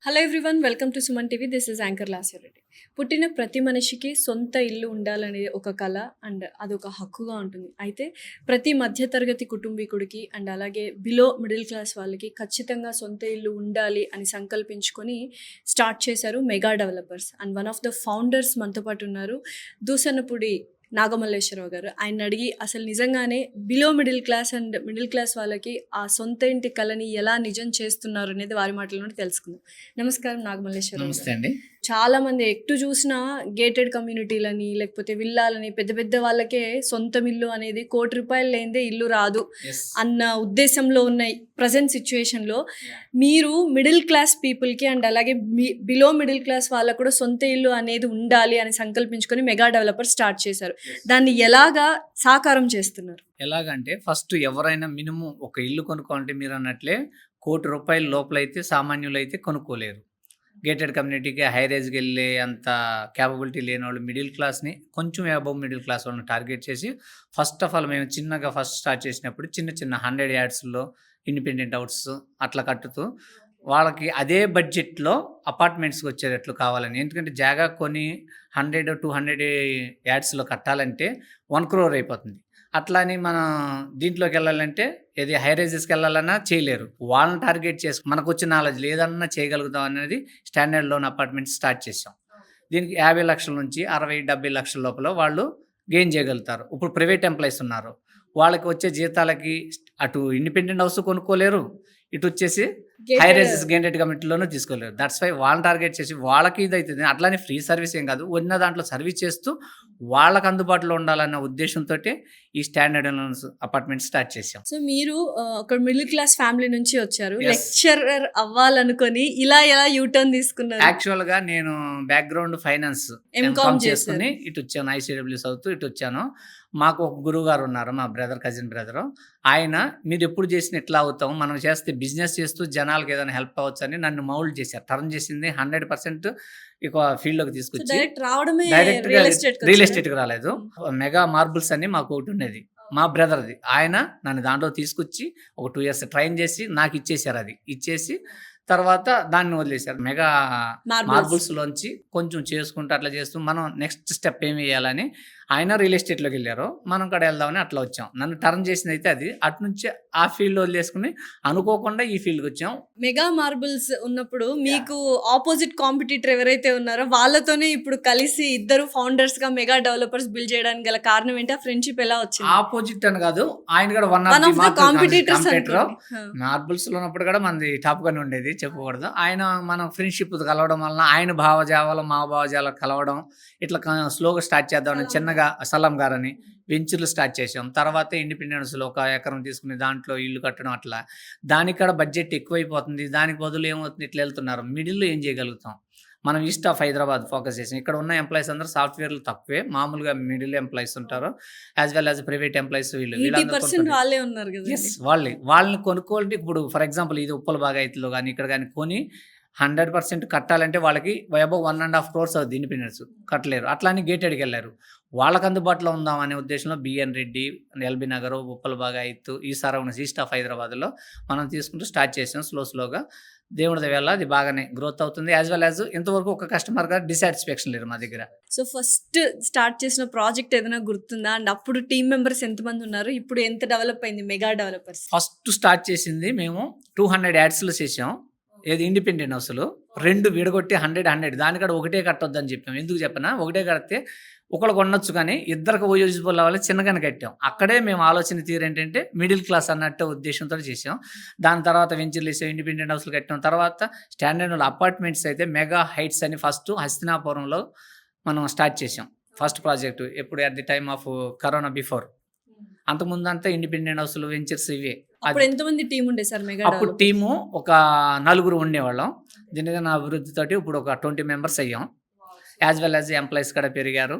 Hello everyone, welcome to Suman TV. This is anchor Lasya Reddy. పుట్టిన ప్రతి మనిషికి సొంత ఇల్లు ఉండాలనేది ఒక కళ అండ్ అదొక హక్కుగా ఉంటుంది. అయితే ప్రతి మధ్యతరగతి కుటుంబీకుడికి అండ్ అలాగే బిలో మిడిల్ క్లాస్ వాళ్ళకి ఖచ్చితంగా సొంత ఇల్లు ఉండాలి అని సంకల్పించుకొని స్టార్ట్ చేశారు mega developers. And one of the founders మనతో పాటు ఉన్నారు, దూసన్నపూడి నాగమల్లేశ్వరరావు గారు. ఆయన అడిగి అసలు నిజంగానే below middle class and middle class వాళ్ళకి ఆ సొంత ఇంటి కళని ఎలా నిజం చేస్తున్నారు అనేది వారి మాటల్లోనే తెలుసుకుందాం. నమస్కారం నాగమల్లేశ్వరరావు. నమస్తే అండి. చాలా మంది ఎటు చూసినా గేటెడ్ కమ్యూనిటీలని లేకపోతే విల్లాలని పెద్ద పెద్ద వాళ్ళకే సొంతం ఇల్లు అనేది ₹1,00,00,000 లేనిదే ఇల్లు రాదు అన్న ఉద్దేశంలో ఉన్న ప్రజెంట్ సిచ్యువేషన్లో మీరు మిడిల్ క్లాస్ పీపుల్కి అండ్ అలాగే బిలో మిడిల్ క్లాస్ వాళ్ళకు కూడా సొంత ఇల్లు అనేది ఉండాలి అని సంకల్పించుకొని మెగా డెవలపర్ స్టార్ట్ చేశారు. దాన్ని ఎలాగా సాకారం చేస్తున్నారు? ఎలాగంటే ఫస్ట్ ఎవరైనా మినిమం ఒక ఇల్లు కొనుక్కోవాలంటే మీరు అన్నట్లే ₹1,00,00,000 లోపలైతే సామాన్యులైతే కొనుక్కోలేరు. గేటెడ్ కమ్యూనిటీకి హై రేజ్కి వెళ్ళే అంత క్యాపబిలిటీ లేని వాళ్ళు మిడిల్ క్లాస్ని కొంచెం అబవ్ మిడిల్ క్లాస్ వాళ్ళని టార్గెట్ చేసి ఫస్ట్ ఆఫ్ ఆల్ మేము చిన్నగా ఫస్ట్ స్టార్ట్ చేసినప్పుడు చిన్న 100 యార్డ్స్లో ఇండిపెండెంట్ హౌస్ అట్లా కట్టుతూ వాళ్ళకి అదే బడ్జెట్లో అపార్ట్మెంట్స్కి వచ్చేటట్లు కావాలని. ఎందుకంటే జాగా కొని 100-200 యార్డ్స్లో కట్టాలంటే 1 crore అయిపోతుంది. అట్లా అని మనం దీంట్లోకి వెళ్ళాలంటే ఏది హై రైజెస్కి వెళ్ళాలన్నా చేయలేరు. వాళ్ళని టార్గెట్ చేసి మనకు వచ్చిన నాలెడ్జ్ ఏదన్నా చేయగలుగుతాం అనేది స్టాండర్డ్ లోన్ అపార్ట్మెంట్స్ స్టార్ట్ చేసాం. దీనికి 50 లక్షల నుంచి 60-70 లక్షల లోపల వాళ్ళు గెయిన్ చేయగలుగుతారు. ఇప్పుడు ప్రైవేట్ ఎంప్లాయీస్ ఉన్నారు, వాళ్ళకి వచ్చే జీతాలకి అటు ఇండిపెండెంట్ హౌస్ కొనుక్కోలేరు, ఇటు వచ్చేసి హై రైజెస్ గేటెడ్ కమ్యూనిటీలోనూ తీసుకోలేరు. దట్స్ వై వాళ్ళని టార్గెట్ చేసి వాళ్ళకి ఇది అవుతుంది. అట్లానే ఫ్రీ సర్వీస్ ఏం కాదు, ఉన్న దాంట్లో సర్వీస్ చేస్తూ వాళ్ళకి అందుబాటులో ఉండాలన్న ఉద్దేశంతో ఈ స్టాండర్డ్ లోన్స్ అపార్ట్మెంట్ స్టార్ట్ చేసాం. సో మీరు ఒక మిడిల్ క్లాస్ ఫ్యామిలీ నుంచి వచ్చారు, లెక్చరర్ అవ్వాలనుకొని ఇలా ఎలా యూటర్న్ తీసుకున్నారు? యాక్చువల్గా నేను బ్యాక్గ్రౌండ్ ఫైనాన్స్ ఎంకామ్ చేసుకుని ఇటు వచ్చాను, ఐసీడబ్ల్యూ చదువుతూ ఇటు వచ్చాను. మాకు ఒక గురువు గారు ఉన్నారు, మా కజిన్ బ్రదరు. ఆయన మీరు ఎప్పుడు చేసిన ఎట్లా అవుతాం, మనం చేస్తే బిజినెస్ చేస్తూ జనాలకు ఏదైనా హెల్ప్ అవ్వచ్చు అని నన్ను మౌల్డ్ చేశారు. టర్న్ చేసింది 100% ఇక ఫీల్డ్లోకి తీసుకొచ్చి డైరెక్ట్ రియల్ ఎస్టేట్కి రాలేదు. మెగా మార్బుల్స్ అని మాకు ఒకటి ఉండేది మా బ్రదర్ది. ఆయన నన్ను దాంట్లో తీసుకొచ్చి ఒక 2 years ట్రైన్ చేసి నాకు ఇచ్చేసారు. అది ఇచ్చేసి తర్వాత దాన్ని వదిలేశారు. మెగా మార్బుల్స్ లోంచి కొంచెం చేసుకుంటూ అట్లా చేస్తూ మనం నెక్స్ట్ స్టెప్ ఏమి వేయాలని ఆయన రియల్ ఎస్టేట్లోకి వెళ్ళారు, మనం కూడా వెళ్దామని అట్లా వచ్చాం. నన్ను టర్న్ చేసింది అయితే అది. అటు నుంచి ఆ ఫీల్డ్ వదిలేసుకుని అనుకోకుండా ఈ ఫీల్డ్కి వచ్చాం. మెగా మార్బుల్స్ ఉన్నప్పుడు మీకు ఆపోజిట్ కాంపిటీటర్ ఎవరైతే ఉన్నారో వాళ్ళతోనే ఇప్పుడు కలిసి ఇద్దరు ఫౌండర్స్ గా మెగా డెవలపర్స్ బిల్డ్ చేయడానికి గల కారణం ఏంటి? ఆ ఫ్రెండ్షిప్ ఎలా వచ్చింది? ఆపోజిట్ అని కాదు, ఆయన కూడా one of the competitor. Marbles లో ఉన్నప్పుడు కూడా మనది టాప్ గానే ఉండేది, చెప్పకూడదు. ఆయన మనం ఫ్రెండ్షిప్ కలవడం వలన ఆయన భావజావాలు మా భావజాలు కలవడం ఇట్లా స్లోగా స్టార్ట్ చేద్దామని చిన్నగా సలాం గారని వెంచర్లు స్టార్ట్ చేసాం. తర్వాత ఇండిపెండెన్స్లో 1 ఎకరం తీసుకుని దాంట్లో ఇల్లు కట్టడం అట్లా. దానికి కూడా బడ్జెట్ ఎక్కువైపోతుంది, దానికి బదులు ఏమవుతుంది ఇట్లా వెళ్తున్నారు. మిడిల్లో ఏం చేయగలుగుతాం మనం? ఈస్ట్ ఆఫ్ హైదరాబాద్ ఫోకస్ చేసాం. ఇక్కడ ఉన్న ఎంప్లాయీస్ అందరూ సాఫ్ట్వేర్లు తక్కువే, మామూలుగా మిడిల్ ఎంప్లాయీస్ ఉంటారు, as well as private employees. వాళ్ళని కొనుక్కోవాలంటే ఇప్పుడు ఫర్ ఎగ్జాంపుల్ ఇది ఉప్పల బాగాయితులో కానీ ఇక్కడ కానీ కొని 100% కట్టాలంటే వాళ్ళకి అబౌవ్ 1.5 crores అవుతుంది. ఇండిపెండెన్స్ కట్టలేరు. అట్లా అని గేటెడ్కి వెళ్ళారు. వాళ్ళకి అందుబాటులో ఉందాం అనే ఉద్దేశంలో బిఎన్ రెడ్డి, ఎల్బీ నగర్, ఉప్పల బాగాయితు ఈ సరౌండ్స్ ఈస్ట్ ఆఫ్ హైదరాబాద్లో మనం తీసుకుంటూ స్టార్ట్ చేసాం. స్లోగా దేవుడి దయవల్ల అది బాగానే గ్రోత్ అవుతుంది. యాజ్ వెల్ యాజ్ ఇంతవరకు ఒక కస్టమర్గా డిసాటిస్ఫాక్షన్ లేరు మా దగ్గర. సో ఫస్ట్ స్టార్ట్ చేసిన ప్రాజెక్ట్ ఏదైనా గుర్తుందా? అండ్ అప్పుడు టీమ్ మెంబర్స్ ఎంతమంది ఉన్నారు? ఇప్పుడు ఎంత డెవలప్ అయింది మెగా డెవలపర్స్? ఫస్ట్ స్టార్ట్ చేసింది మేము 200 యాడ్స్లో చేసాం. ఏది ఇండిపెండెంట్ హౌస్లో 2 విడగొట్టి 100 దానికాడ ఒకటే కట్టొద్దని చెప్పాం. ఎందుకు చెప్పనా, ఒకటే కడితే ఒకళ్ళు కొనొచ్చు కానీ ఇద్దరికి యూజిబుల్ అవ్వాలి, చిన్నగానే కట్టాం. అక్కడే మేము ఆలోచన తీరు ఏంటంటే మిడిల్ క్లాస్ అన్నట్టు ఉద్దేశంతో చేసాం. దాని తర్వాత వెంచర్లు వేసాం, ఇండిపెండెంట్ హౌస్లు కట్టాం. తర్వాత స్టాండర్డ్ అపార్ట్మెంట్స్ అయితే మెగా హైట్స్ అని ఫస్ట్ హస్తినాపురంలో మనం స్టార్ట్ చేసాం. ఫస్ట్ ప్రాజెక్టు ఎప్పుడు at the time of corona before. అంతకుముందు అంతా ఇండిపెండెంట్ హౌస్లు వెంచర్స్ ఇవే. ఎంతమంది టీం ఉండే సార్ మెగా? అప్పుడు టీము ఒక 4 ఉండేవాళ్ళం. దీనిగా అభివృద్ధితోటి ఇప్పుడు ఒక 20 members అయ్యాం. యాజ్ వెల్ యాజ్ ఎంప్లాయీస్ కూడా పెరిగారు.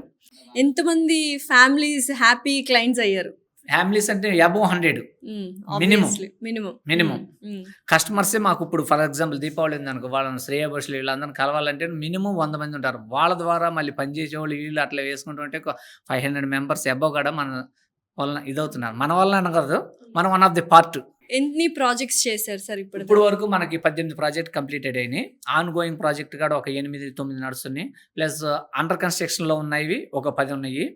ఎంతమంది ఫ్యామిలీస్ హ్యాపీ క్లయింట్స్ అయ్యారు? ఫ్యామిలీస్ అంటే అబౌవ్ 100 మినిమం కస్టమర్సే మాకు. ఇప్పుడు ఫర్ ఎగ్జాంపుల్ దీపావళి ఉందనుకో, వాళ్ళని శ్రేయభాషలు వీళ్ళందరినీ కలవాలంటే మినిమం 100 మంది ఉంటారు. వాళ్ళ ద్వారా మళ్ళీ పనిచేసే వాళ్ళు వీళ్ళు అట్లా వేసుకుంటుంటే 500 members అబౌవ్ కూడా మన వలన ఇదవుతున్నారు. మన వల్ల అనకూడదు, మనం వన్ ఆఫ్ ది పార్ట్. ఎన్ని ప్రాజెక్ట్స్ చేశారు సార్ ఇప్పుడు ఇప్పుడు? వరకు మనకి 18 ప్రాజెక్ట్ కంప్లీటెడ్ అయినాయి. ఆన్ గోయింగ్ ప్రాజెక్ట్ కూడా ఒక 8, 9 నడుస్తున్నాయి. ప్లస్ అండర్ కన్‌స్ట్రక్షన్‌లో ఉన్నవి ఒక 10 ఉన్నాయి.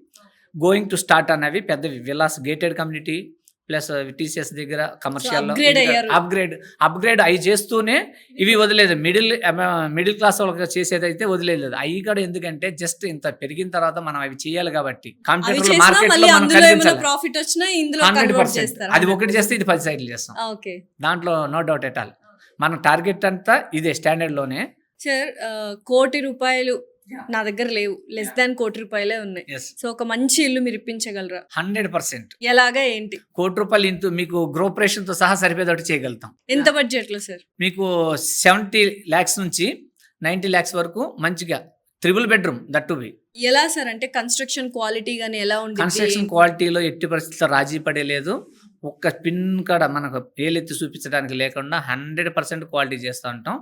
గోయింగ్ టు స్టార్ట్ అన్నవి పెద్దవి villas gated community plus TCS దగ్గర కమర్షియల్‌లో అప్‌గ్రేడ్ అయ్యారు. అప్‌గ్రేడ్ అయి చేస్తూనే ఇవి వదిలేదు. మిడిల్ క్లాస్ వాళ్ళకి చేసేదైతే వదిలేదు. అయి కూడా ఎందుకంటే జస్ట్ ఇంత పెరిగిన తర్వాత మనం అవి చేయాలి కాబట్టి అవి కంప్యూటర్‌లో చేసినా మార్కెట్‌లో మళ్ళీ మనం అందులో ఏమైనా కనిపించాలి. ప్రాఫిట్ వచ్చినా ఇందులో కన్వర్ట్ 100% చేస్తారు. అది ఒకటి చేస్తే ఇది 10 సైట్లు చేస్తాం. ఓకే. దాంట్లో నో డౌట్ ఎట్ ఆల్. మన టార్గెట్ అంతా ఇదే స్టాండర్డ్‌లోనే. సార్ ₹1,00,00,000 నా దగ్గర లేవు. లెస్ దాన్ ₹1,00,00,000 ఉన్నాయి. యెస్. సో ఒక మంచి ఇల్లు మీరు ఇప్పించగలరా? 100% ఎలాగా ఏంటి? ₹1,00,00,000 ఇంటూ మీకు గృహప్రవేశంతో సహా సరిపోయేటట్టు చేయగలుగుతాం. ఎంత బడ్జెట్‌లో సార్? మీకు 70 lakhs నుంచి 90 lakhs వరకు మంచిగా triple bedroom that to be. ఎలా సార్ అంటే కన్‌స్ట్రక్షన్ క్వాలిటీ గాని ఎలా ఉండిద్ది? కన్‌స్ట్రక్షన్ క్వాలిటీలో ఎట్టి పరిస్థితుల్లో రాజీ పడేలేదు. ఒక్క పిన్ కాడ మనకు వేలెత్తి చూపించడానికి లేకుండా 100% క్వాలిటీ చేస్తా ఉంటాం.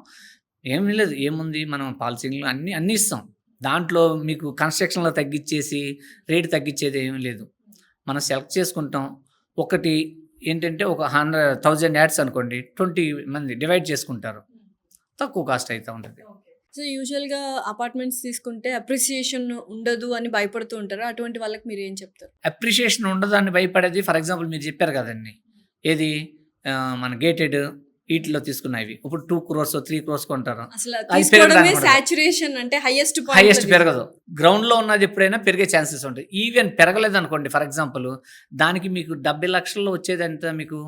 ఏమీ లేదు. ఏముంది మనం పాలసీలు అన్నీ ఇస్తాం. దాంట్లో మీకు కన్‌స్ట్రక్షన్‌లో తగ్గిచ్చేసి రేట్ తగ్గిచ్చేది ఏమీ లేదు. మనం సెలెక్ట్ చేసుకుంటాం. ఒకటి ఏంటంటే ఒక 1000 యాడ్స్ అనుకోండి 20 మంది డివైడ్ చేసుకుంటారు. తక్కువ కాస్ట్ అయితా ఉంటది. సో యూజువల్‌గా అపార్ట్మెంట్స్ తీసుకుంటే అప్రిసియేషన్ ఉండదు అని భయపడుతూ ఉంటారు. అటువంటి వాళ్ళకి మీరు ఏం చెప్తారు? అప్రిషియేషన్ ఉండదని భయపడేది ఫర్ ఎగ్జాంపుల్ మీరు చెప్పారు కదండీ! ఏది మన గేటెడ్ ఈటిలో తీసుకున్నవి. ఇప్పుడు 2 crores 3 crores కొంటారు. అసలు అది తీసుకోవడమే పెరగడానికి ఉండదు. సాచురేషన్ అంటే హైయెస్ట్ హైయెస్ట్ పెరగదు. గ్రౌండ్‌లో ఉన్నది ఎప్పుడైనా పెరిగే ఛాన్సెస్ ఉంటాయి. ఈవెన్ పెరగలేదనుకోండి ఫర్ ఎగ్జాంపుల్ దానికి మీకు 70,00,000 వచ్చేదెంత మీకు?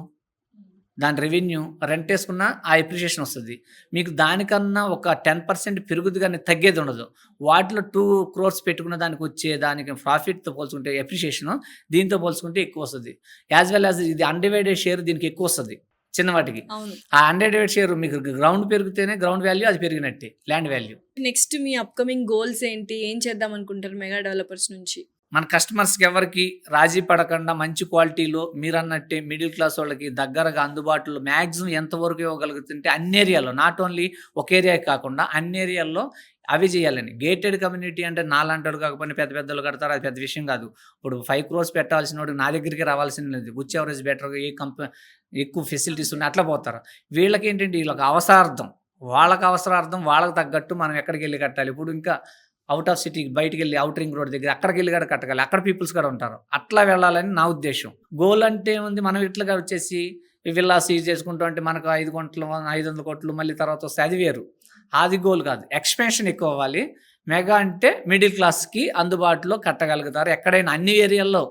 దాని రెవెన్యూ రెంట్ ఏసుకున్నా ఆ అప్రిషియేషన్ వస్తది. మీకు దానికన్నా ఒక 10% పెరుగుద్ది గానీ తగ్గేది ఉండదు. వాటిలో 2 crores పెట్టుకున్న దానికి వచ్చే దానికి ప్రాఫిట్‌తో పోల్చుకుంటే అప్రిషియేషను దీంతో పోల్చుకుంటే ఎక్కువొస్తది. యాస్ వెల్ యాస్ ఇది అన్‌డివైడెడ్ షేర్ దీనికి ఎక్కువొస్తది చిన్న వాటికి. అవును. ఆ అన్‌డివైడెడ్ షేర్ మీకు గ్రౌండ్ పెరిగితేనే గ్రౌండ్ వాల్యూ అది పెరిగినట్టే ల్యాండ్ వాల్యూ. నెక్స్ట్ మీ అప్‌కమింగ్ గోల్స్ ఏంటి? ఏం చేద్దాం అనుకుంటారు మెగా డెవలపర్స్ నుంచి? మన కస్టమర్స్‌కి ఎవరికీ రాజీ పడకుండా మంచి క్వాలిటీలో మీరన్నట్టే మిడిల్ క్లాస్ వాళ్ళకి దగ్గరగా అందుబాటులో మాక్సిమం ఎంతవరకు ఇవ్వగలుగుతుంటే అన్ని ఏరియాలో నాట్ ఓన్లీ ఒక ఏరియాకి కాకుండా అన్ని ఏరియాల్లో అవి చేయాలని. గేటెడ్ కమ్యూనిటీ అంటే నాలాంటోడు కాకపోయినా పెద్ద పెద్దోళ్ళు కడతారు. అది పెద్ద విషయం కాదు. ఇప్పుడు 5 crores పెట్టాల్సినోడు నా దగ్గరికి రావాల్సింది లేదు. విచ్ ఎవర్ ఇస్ బెటర్‌గా ఎక్కువ ఫెసిలిటీస్ ఉన్నాయి అట్లా పోతారు. వీళ్ళకేంటంటే వీళ్ళకి అవసరార్థం. వాళ్ళకి అవసరార్థం వాళ్ళకి తగ్గట్టు మనం ఎక్కడికెళ్ళి కట్టాలి. ఇప్పుడు ఇంకా ఔట్ ఆఫ్ సిటీకి బయటికెళ్ళి ఔటర్ రింగ్ రోడ్ దగ్గర అక్కడికెళ్ళి కూడా కట్టగాలి. అక్కడ పీపుల్స్ కూడా ఉంటారు. అట్లా వెళ్ళాలని నా ఉద్దేశ్యం. గోల్ అంటే ఏముంది మనం ఇట్లా వచ్చేసి విల్లాస్ ఇది చేసుకుంటాం అంటే మనకు 5 కోట్లు 500 కోట్లు మళ్ళీ తర్వాత వస్తే అది వేరు. అది గోల్ కాదు. ఎక్స్‌పాన్షన్ ఎక్కువ అవ్వాలి. మెగా అంటే మిడిల్ క్లాస్‌కి అందుబాటులో కట్టగలుగుతారు. ఎక్కడైనా అన్ని ఏరియాల్లో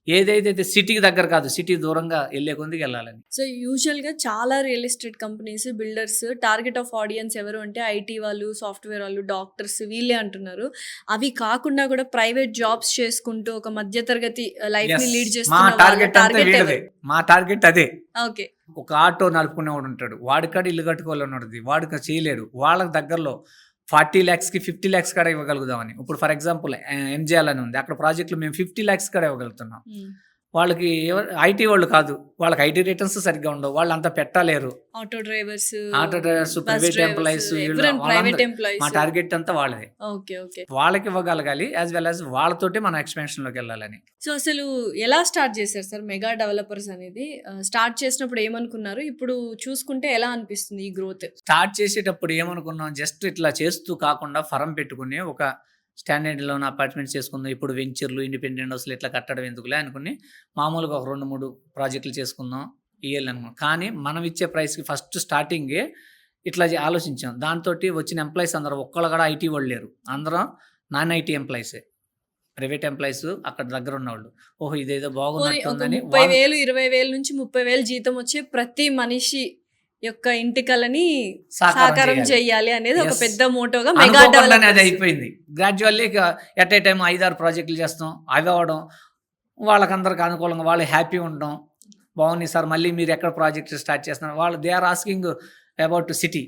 ఏదైతే సిటీకి దగ్గర కాదు సిటీ దూరంగా వెళ్ళే కొద్దికి వెళ్ళాలని. సో యూజువల్‌గా చాలా real estate companies, builders target of audience ఎవరు అంటే ఐటీ వాళ్ళు, సాఫ్ట్‌వేర్ వాళ్ళు, డాక్టర్స్ వీళ్ళే అంటున్నారు. అవి కాకుండా కూడా ప్రైవేట్ జాబ్స్ చేసుకుంటూ ఒక మధ్య తరగతి లైఫ్‌ని లీడ్ మా చేస్తున్న వాళ్ళ టార్గెట్ అంతా టార్గెట్ వీళ్ళదే. ఎవరు? మా టార్గెట్ అదే. ఓకే. ఒక ఆటో నడుపుకునేవాడు ఉంటాడు. వాడికాడ ఇల్లు కట్టుకోవాలన్నది వాడికి చేయలేడు. వాళ్ళకి దగ్గరలో 40 lakhsకి 50 lakhs కాడ ఇవ్వగలుగుదామని. ఇప్పుడు ఫర్ ఎగ్జాంపుల్ ఎంజేఎల్ అని ఉంది. అక్కడ ప్రాజెక్టులు మేము 50 lakhs కాడ ఇవ్వగలుగుతున్నాం. వాళ్ళకి ఐటీ వాళ్ళు కాదు. వాళ్ళకి ఐటీ రిటర్న్స్ సరిగ్గా ఉండవు. వాళ్ళు అంత పెట్టలేరు. Auto drivers, private employees private employees. మా టార్గెట్ అంతా వాళ్ళదే. ఓకే. ఓకే. వాళ్ళకి ఇవ్వగలగాలి యాజ్ వెల్ యాజ్ వాళ్ళతోటే మనం ఎక్స్‌పాన్షన్‌లోకి వెళ్ళాలని. సో అసలు ఎలా స్టార్ట్ చేశారు సార్ మెగా డెవలపర్స్ అనేది? స్టార్ట్ చేసినప్పుడు ఏమనుకున్నారు? ఇప్పుడు చూసుకుంటే ఎలా అనిపిస్తుంది ఈ గ్రోత్? స్టార్ట్ చేసేటప్పుడు ఏమనుకున్నాం జస్ట్ ఇట్లా చేస్తూ కాకుండా ఫర్మ్ పెట్టుకుని ఒక స్టాండర్డ్‌లోన అపార్ట్మెంట్స్ చేసుకుందాం. ఇప్పుడు వెంచర్‌లు, ఇండిపెండెంట్ హౌస్‌లు ఇట్లా కట్టడం ఎందుకులే అనుకుని మామూలుగా ఒక 2, 3 ప్రాజెక్టులు చేసుకుందాం ఇయ్యాలనుకున్నాం. కానీ మనం ఇచ్చే ప్రైస్‌కి ఫస్ట్ స్టార్టింగే ఇట్లా ఆలోచించాం. దాంతోటి వచ్చిన ఎంప్లాయీస్ అందరూ ఒక్కళ్ళు కూడా ఐటీ వాళ్ళు లేరు. అందరం నాన్ ఐటీ ఎంప్లాయీసే. ప్రైవేట్ ఎంప్లాయీస్ అక్కడ దగ్గర ఉన్నవాళ్ళు. ఓహో! ఇదేదో పోనీ ఒక బాగున్నట్టుందని 30,000, 20,000 నుంచి 30,000 జీతం వచ్చే ప్రతి మనిషి యొక్క ఇంటి కలని సాకారం చేయాలి అనేది ఒక Yes. పెద్ద మోటోగా మెగా అనుకోకుండానే అది డెవలపర్స్. అయిపోయింది. గ్రాడ్యువల్లీ ఇక ఎట్ ఏ టైమ్ 5, 6 ప్రాజెక్టులు చేస్తాం. అవి అవ్వడం వాళ్ళకందరికి అనుకూలంగా వాళ్ళు హ్యాపీ ఉండడం. బాగుంది సార్ మళ్ళీ మీరు ఎక్కడ ప్రాజెక్ట్ స్టార్ట్ చేస్తున్నారు? వాళ్ళు they are asking about city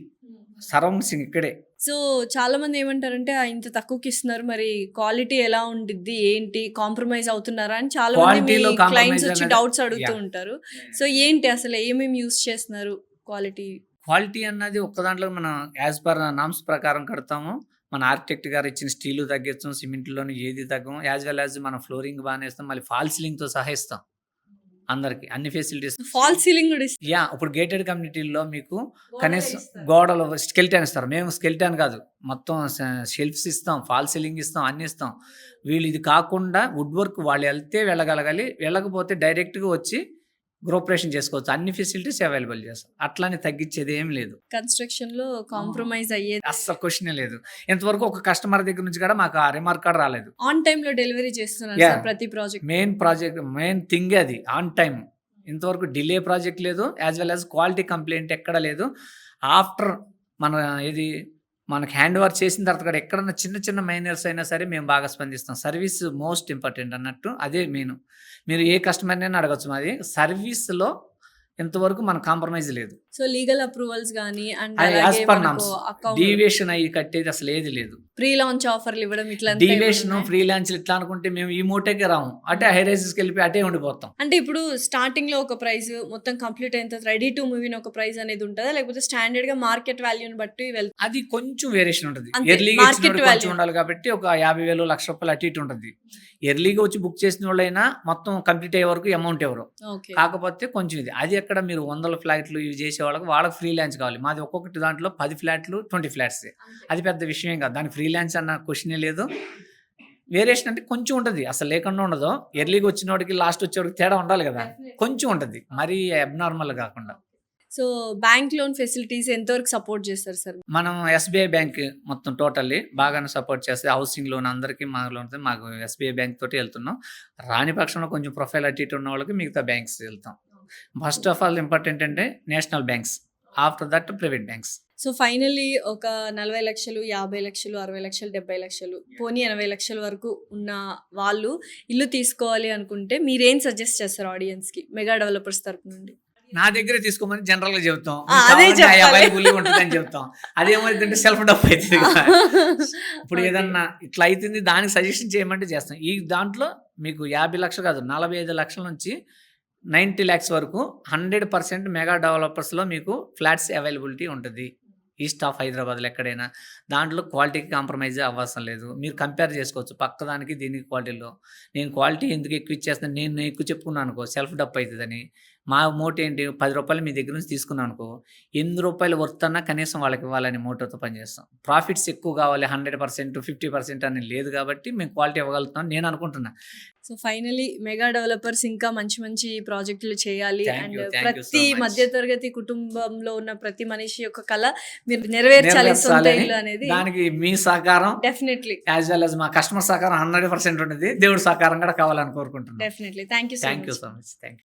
surroundings ఇక్కడే. సో చాలా మంది ఏమంటారంటే ఇంత తక్కువకి ఇస్తున్నారు మరి క్వాలిటీ ఎలా ఉండిద్ది ఏంటి కాంప్రమైజ్ అవుతున్నారా అని చాలా మంది మీ క్వాలిటీలో క్లయింట్స్ కాంప్రమైజ్ వచ్చి అనేది డౌట్స్ అడుగుతూ Yeah. ఉంటారు. సో ఏంటి అసలు ఏమేమి యూస్ చేస్తున్నారు క్వాలిటీ? క్వాలిటీ అన్నది ఒక్క దాంట్లో మనం యాజ్ పర్ నామ్స్ ప్రకారం కడతాము. మన ఆర్కిటెక్ట్ గారు ఇచ్చిన స్టీలు తగ్గిస్తాం. సిమెంట్‌లోని ఏది తగ్గం. యాజ్ వెల్ యాజ్ మనం ఫ్లోరింగ్ బాగానే ఇస్తాం. మళ్ళీ ఫాల్ సీలింగ్‌తో సహా ఇస్తాం. అందరికి అన్ని ఫెసిలిటీస్. ఫాల్ సీలింగ్ కూడా ఇస్తారు. ఇప్పుడు గేటెడ్ కమ్యూనిటీల్లో మీకు గోడలు కనీసం ఇస్తారు. గోడలు స్కెల్టన్ ఇస్తారు. మేము స్కెల్టన్ కాదు, మొత్తం షెల్ఫ్స్ ఇస్తాం, ఫాల్ సీలింగ్ ఇస్తాం, అన్ని ఇస్తాం. వీళ్ళు ఇది కాకుండా వుడ్ వర్క్ వాళ్ళు వెళ్తే వెళ్ళగలగాలి, వెళ్ళకపోతే డైరెక్ట్గా వచ్చి గృహప్రవేశం చేసుకోవచ్చు. అన్ని ఫెసిలిటీస్ అవైలబుల్ చేస్తాం. అట్లానే తగ్గించేది ఏం లేదు, కన్స్ట్రక్షన్ లో కాంప్రమైజ్ అయ్యేది. అస్సలు క్వశ్చనే లేదు. ఇంతవరకు ఒక కస్టమర్ దగ్గర నుంచి కూడా మాకు ఆ రిమార్క్ కార్డ్ రాలేదు. ఆన్ టైమ్ లో డెలివరీ చేస్తున్నారు Yeah. సార్ ప్రతి ప్రాజెక్ట్. మెయిన్ థింగ్ అది ఆన్ టైం. ఇంతవరకు డిలే ప్రాజెక్ట్ లేదు, as well as quality complaint ఎక్కడ లేదు. ఆఫ్టర్ మనకి హ్యాండ్ ఓవర్ చేసిన తర్వాత కూడా ఎక్కడన్నా చిన్న చిన్న మైనర్స్ అయినా సరే మేము బాగా స్పందిస్తాం. సర్వీస్ మోస్ట్ ఇంపార్టెంట్ అన్నట్టు, అదే మెయిన్. మీరు ఏ కస్టమర్నైనా అడగచ్చు, మాది సర్వీస్లో ఇంతవరకు మన కాంప్రమైజ్ లేదు. సో లీగల్ అప్రూవల్స్ గానీ అండ్ అది as per norms. Account deviation అయ్యి కట్టేది అసలు ఏది లేదు. ప్రీ లాంచ్ ఆఫర్లు ఇవ్వడం ఇట్లా డీవియేషన్ ఫ్రీలాన్స్ ఇట్లా అనుకుంటే మేము ఈ మూటకే రాము, అటే హైరైజెస్కి వెళ్ళిపోయి అటే ఉండిపోతాం. అంటే ఇప్పుడు స్టార్టింగ్ లో ఒక ప్రైస్, మొత్తం కంప్లీట్ అయిన తర్వాత రెడీ టు మూవీ ఒక ప్రైస్ అనేది ఉంటుందా, లేకపోతే స్టాండర్డ్ గా మార్కెట్ వాల్యూని బట్టి వెళ్తుంది? అది కొంచెం వేరియేషన్ ఉంటుంది. అంతే, ఎర్లీగా market ఇచ్చిన కొంచెం value. ఉండాలి కాబట్టి ఒక 50,000 లక్ష రూపాయలు అటు ఇటు ఉంటుంది. ఎర్లీగా వచ్చి బుక్ చేసిన వాళ్ళైనా మొత్తం కంప్లీట్ అయ్యే వరకు అమౌంట్ ఎవరు. ఓకే. కాకపోతే కొంచెం అది ఎక్కడ మీరు 100 ఫ్లాట్లు ఇవి చేసే వాళ్ళకి ఫ్రీలాన్స్ కావాలి. మాది ఒక్కొక్కటి దాంట్లో 10 ఫ్లాట్లు 20 ఫ్లాట్స్. అది పెద్ద విషయం కాదు, దానికి ఫ్రీలాన్స్ అన్న క్వశ్చనే లేదు. వేరియేషన్ అంటే కొంచెం ఉంటుంది, అసలు లేకుండా ఉండదు. ఎర్లీగా వచ్చిన వాడికి లాస్ట్ వచ్చేవాడికి తేడా ఉండాలి కదా, కొంచెం ఉంటుంది, మరీ అబ్నార్మల్ కాకుండా. సో బ్యాంక్ లోన్ ఫెసిలిటీస్ ఎంతవరకు సపోర్ట్ చేస్తారు సార్? మనం ఎస్బీఐ బ్యాంక్ మొత్తం టోటల్లీ బాగానే సపోర్ట్ చేస్తే హౌసింగ్ లోన్ అందరికీ మా లోన్ మాకు ఎస్బీఐ బ్యాంక్ తోటి వెళ్తున్నాం. రాని పక్షంలో కొంచెం ప్రొఫైల్ అటు ఇటు ఉన్న వాళ్ళకి మిగతా బ్యాంక్స్ వెళ్తాం. ఫస్ట్ ఆఫ్ ఆల్ ఇంపార్టెంట్ అంటే national banks, after that private banks. So finally ఒక 40 లక్షలు, 50 లక్షలు, 60 లక్షలు, 70 లక్షలు, పోనీ 80 లక్షల వరకు ఉన్న వాళ్ళు ఇల్లు తీసుకోవాలి అనుకుంటే మీరేం సజెస్ట్ చేస్తారు ఆడియన్స్ కి మెగా డెవలపర్స్ తరపు నుండి? నా దగ్గరే తీసుకోమని జనరల్ గా చెప్తాం, అదే చెప్పాలి. అవైలబుల్ ఉంటుందని చెప్తాం. అదేమైందంటే సెల్ఫ్ డబ్బు అవుతుంది కదా. ఇప్పుడు Okay. ఏదన్నా ఇట్లా అవుతుంది దానికి సజెషన్ చేయమంటే చేస్తాం. ఈ దాంట్లో మీకు 50 లక్షలు కాదు, 45 లక్షల నుంచి 90 lakhs వరకు 100% మెగా డెవలపర్స్లో మీకు ఫ్లాట్స్ అవైలబిలిటీ ఉంటుంది. ఈస్ట్ ఆఫ్ హైదరాబాద్లో ఎక్కడైనా. దాంట్లో క్వాలిటీకి కాంప్రమైజ్ అవ్వాల్సిన లేదు. మీరు కంపేర్ చేసుకోవచ్చు పక్కదానికి దీనికి క్వాలిటీలో. నేను క్వాలిటీ ఎందుకు ఎక్కువ ఇచ్చేస్తాను, నేను ఎక్కువ చెప్పుకున్నాను అనుకో సెల్ఫ్ డప్ అవుతుందని. మా మోటో ఏంటి, 10 రూపాయలు మీ దగ్గర నుంచి తీసుకున్నాను అనుకో, 8 రూపాయలు వర్త్ అన్నా కనీసం వాళ్ళకి ఇవ్వాలని మోటోతో పనిచేస్తాం. ప్రాఫిట్స్ ఎక్కువ కావాలి 100%, 50% అని లేదు కాబట్టి మేము క్వాలిటీ ఇవ్వగలుగుతాం నేను అనుకుంటున్నా. సో ఫైనలీ మెగా డెవలపర్స్ ఇంకా మంచి మంచి ప్రాజెక్టులు చేయాలి Thank and you, thank you so ప్రతి much. మధ్యతరగతి కుటుంబంలో ఉన్న ప్రతి మనిషి యొక్క కళ మీరు నెరవేర్చాలి సొంత నెరవేర్చాలని, ఇల్లు అనేది. దానికి మీ సహకారం డెఫినెట్లీ యాజ్ వెల్ యాజ్ మా కస్టమర్ సహకారం 100% ఉంటుంది. దేవుడి సహకారం కూడా కావాలని కోరుకుంటున్నాను. Definitely thank you so thank you much. So much. Thank you.